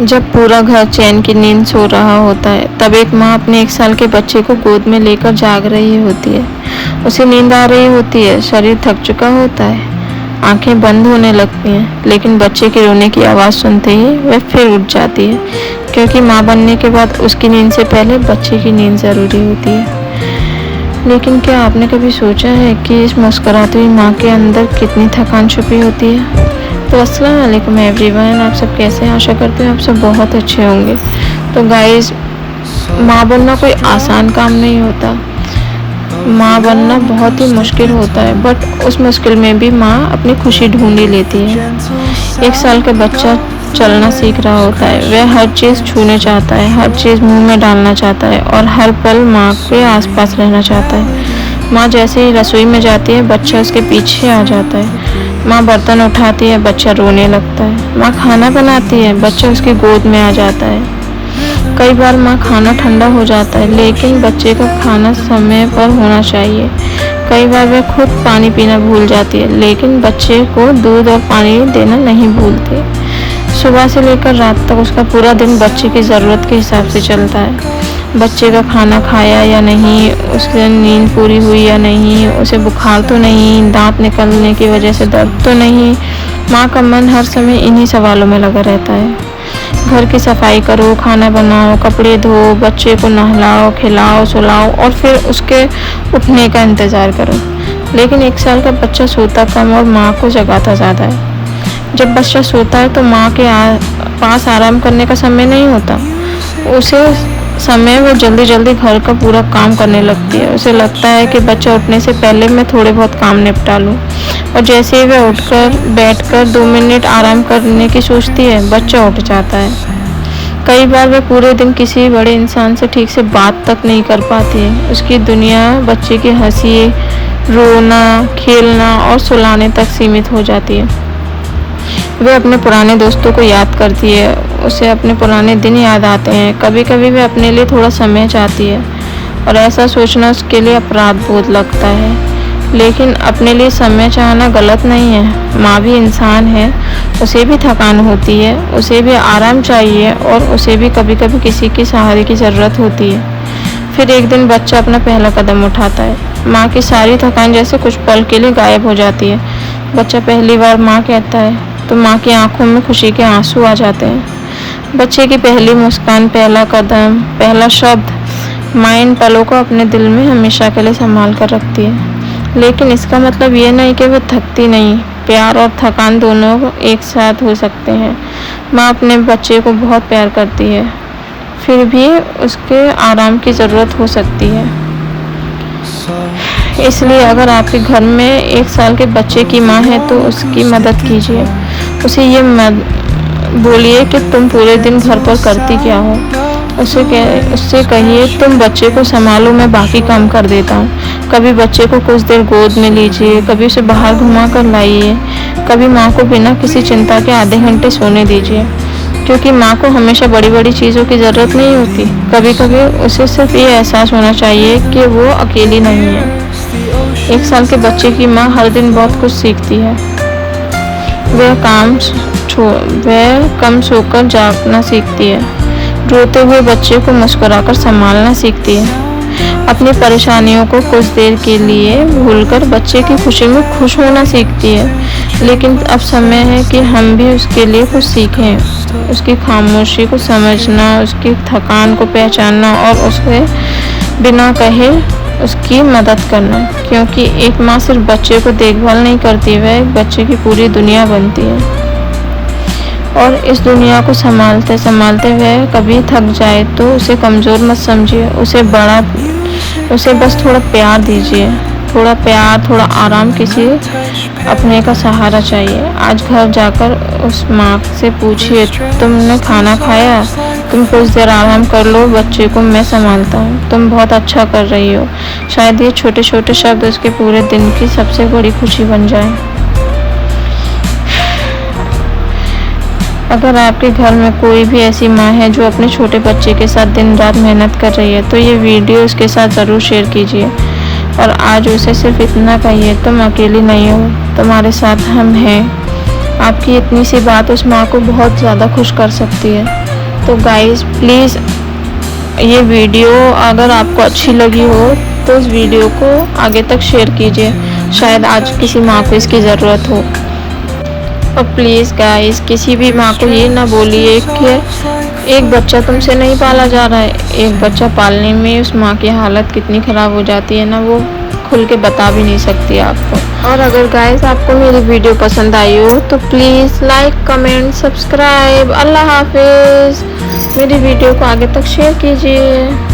जब पूरा घर चैन की नींद सो रहा होता है, तब एक माँ अपने 1 साल के बच्चे को गोद में लेकर जाग रही होती है। उसे नींद आ रही होती है, शरीर थक चुका होता है, आंखें बंद होने लगती हैं, लेकिन बच्चे के रोने की आवाज़ सुनते ही वह फिर उठ जाती है, क्योंकि माँ बनने के बाद उसकी नींद से पहले बच्चे की नींद ज़रूरी होती है। लेकिन क्या आपने कभी सोचा है कि इस मुस्कुराती हुई माँ के अंदर कितनी थकान छुपी होती है? तो अस्सलाम वालेकुम एवरीवन, आप सब कैसे हैं? आशा करते हैं आप सब बहुत अच्छे होंगे। तो गाइस, माँ बनना कोई आसान काम नहीं होता। माँ बनना बहुत ही मुश्किल होता है, बट उस मुश्किल में भी माँ अपनी खुशी ढूंढ ही लेती है। 1 साल का बच्चा चलना सीख रहा होता है, वह हर चीज़ छूने चाहता है, हर चीज़ मुंह में डालना चाहता है और हर पल माँ के आसपास रहना चाहता है। माँ जैसे ही रसोई में जाती है, बच्चा उसके पीछे आ जाता है। माँ बर्तन उठाती है, बच्चा रोने लगता है। माँ खाना बनाती है, बच्चा उसकी गोद में आ जाता है। कई बार माँ खाना ठंडा हो जाता है, लेकिन बच्चे का खाना समय पर होना चाहिए। कई बार वह खुद पानी पीना भूल जाती है, लेकिन बच्चे को दूध और पानी देना नहीं भूलती। सुबह से लेकर रात तक उसका पूरा दिन बच्चे की ज़रूरत के हिसाब से चलता है। बच्चे का खाना खाया या नहीं, उसकी नींद पूरी हुई या नहीं, उसे बुखार तो नहीं, दांत निकलने की वजह से दर्द तो नहीं। माँ का मन हर समय इन्हीं सवालों में लगा रहता है। घर की सफाई करो, खाना बनाओ, कपड़े धो, बच्चे को नहलाओ, खिलाओ, सुलाओ और फिर उसके उठने का इंतज़ार करो। लेकिन 1 साल का बच्चा सोता कम और माँ को जगाता ज़्यादा है। जब बच्चा सोता है तो माँ के पास आराम करने का समय नहीं होता। उसे समय वो जल्दी जल्दी घर का पूरा काम करने लगती है। उसे लगता है कि बच्चा उठने से पहले मैं थोड़े बहुत काम निपटा लूँ, और जैसे ही वह उठकर बैठकर 2 मिनट आराम करने की सोचती है, बच्चा उठ जाता है। कई बार वह पूरे दिन किसी बड़े इंसान से ठीक से बात तक नहीं कर पाती है। उसकी दुनिया बच्चे की हंसी, रोना, खेलना और सुलाने तक सीमित हो जाती है। वह अपने पुराने दोस्तों को याद करती है, उसे अपने पुराने दिन याद आते हैं। कभी कभी वह अपने लिए थोड़ा समय चाहती है, और ऐसा सोचना उसके लिए अपराध बोध लगता है। लेकिन अपने लिए समय चाहना गलत नहीं है। माँ भी इंसान है, उसे भी थकान होती है, उसे भी आराम चाहिए और उसे भी कभी कभी किसी के सहारे की ज़रूरत होती है। फिर एक दिन बच्चा अपना पहला कदम उठाता है। माँ की सारी थकान जैसे कुछ पल के लिए गायब हो जाती है। बच्चा पहली बार माँ कहता है तो माँ की आंखों में खुशी के आंसू आ जाते हैं। बच्चे की पहली मुस्कान, पहला कदम, पहला शब्द, माँ इन पलों को अपने दिल में हमेशा के लिए संभाल कर रखती है। लेकिन इसका मतलब ये नहीं कि वह थकती नहीं। प्यार और थकान दोनों एक साथ हो सकते हैं। माँ अपने बच्चे को बहुत प्यार करती है, फिर भी उसके आराम की ज़रूरत हो सकती है। इसलिए अगर आपके घर में 1 साल के बच्चे की माँ है तो उसकी मदद कीजिए। उसे ये बोलिए कि तुम पूरे दिन घर पर करती क्या हो। उससे कहिए तुम बच्चे को संभालो, मैं बाकी काम कर देता हूँ। कभी बच्चे को कुछ देर गोद में लीजिए, कभी उसे बाहर घुमा कर लाइए, कभी माँ को बिना किसी चिंता के आधे घंटे सोने दीजिए, क्योंकि माँ को हमेशा बड़ी बड़ी चीज़ों की ज़रूरत नहीं होती। कभी कभी उसे सिर्फ ये एहसास होना चाहिए कि वो अकेली नहीं है। 1 साल के बच्चे की माँ हर दिन बहुत कुछ सीखती है। वह कम सोकर जागना सीखती है, रोते हुए बच्चे को मुस्कुराकर संभालना सीखती है, अपनी परेशानियों को कुछ देर के लिए भूलकर बच्चे की खुशी में खुश होना सीखती है। लेकिन अब समय है कि हम भी उसके लिए कुछ सीखें, उसकी खामोशी को समझना, उसकी थकान को पहचानना और उसे बिना कहे उसकी मदद करना। क्योंकि एक माँ सिर्फ बच्चे को देखभाल नहीं करती, वह एक बच्चे की पूरी दुनिया बनती है। और इस दुनिया को संभालते संभालते वह कभी थक जाए तो उसे कमज़ोर मत समझिए। उसे बस थोड़ा प्यार दीजिए, थोड़ा प्यार, थोड़ा आराम, किसी अपने का सहारा चाहिए। आज घर जाकर उस माँ से पूछिए, तुमने खाना खाया? तुम कुछ देर आराम कर लो, बच्चे को मैं संभालता हूँ, तुम बहुत अच्छा कर रही हो। शायद ये छोटे छोटे शब्द उसके पूरे दिन की सबसे बड़ी खुशी बन जाए। अगर आपके घर में कोई भी ऐसी माँ है जो अपने छोटे बच्चे के साथ दिन रात मेहनत कर रही है, तो ये वीडियो उसके साथ ज़रूर शेयर कीजिए और आज उसे सिर्फ इतना कहिए, तुम अकेली नहीं हो, तुम्हारे साथ हम हैं। आपकी इतनी सी बात उस माँ को बहुत ज़्यादा खुश कर सकती है। तो गाइस प्लीज़ ये वीडियो अगर आपको अच्छी लगी हो तो इस वीडियो को आगे तक शेयर कीजिए, शायद आज किसी माँ को इसकी ज़रूरत हो। और प्लीज़ गाइस किसी भी माँ को ये ना बोलिए कि एक बच्चा तुमसे नहीं पाला जा रहा है। एक बच्चा पालने में उस माँ की हालत कितनी ख़राब हो जाती है ना, वो खुल के बता भी नहीं सकती आपको। और अगर गाइस आपको मेरी वीडियो पसंद आई हो तो प्लीज़ लाइक, कमेंट, सब्सक्राइब। अल्लाह हाफिज़। मेरी वीडियो को आगे तक शेयर कीजिए।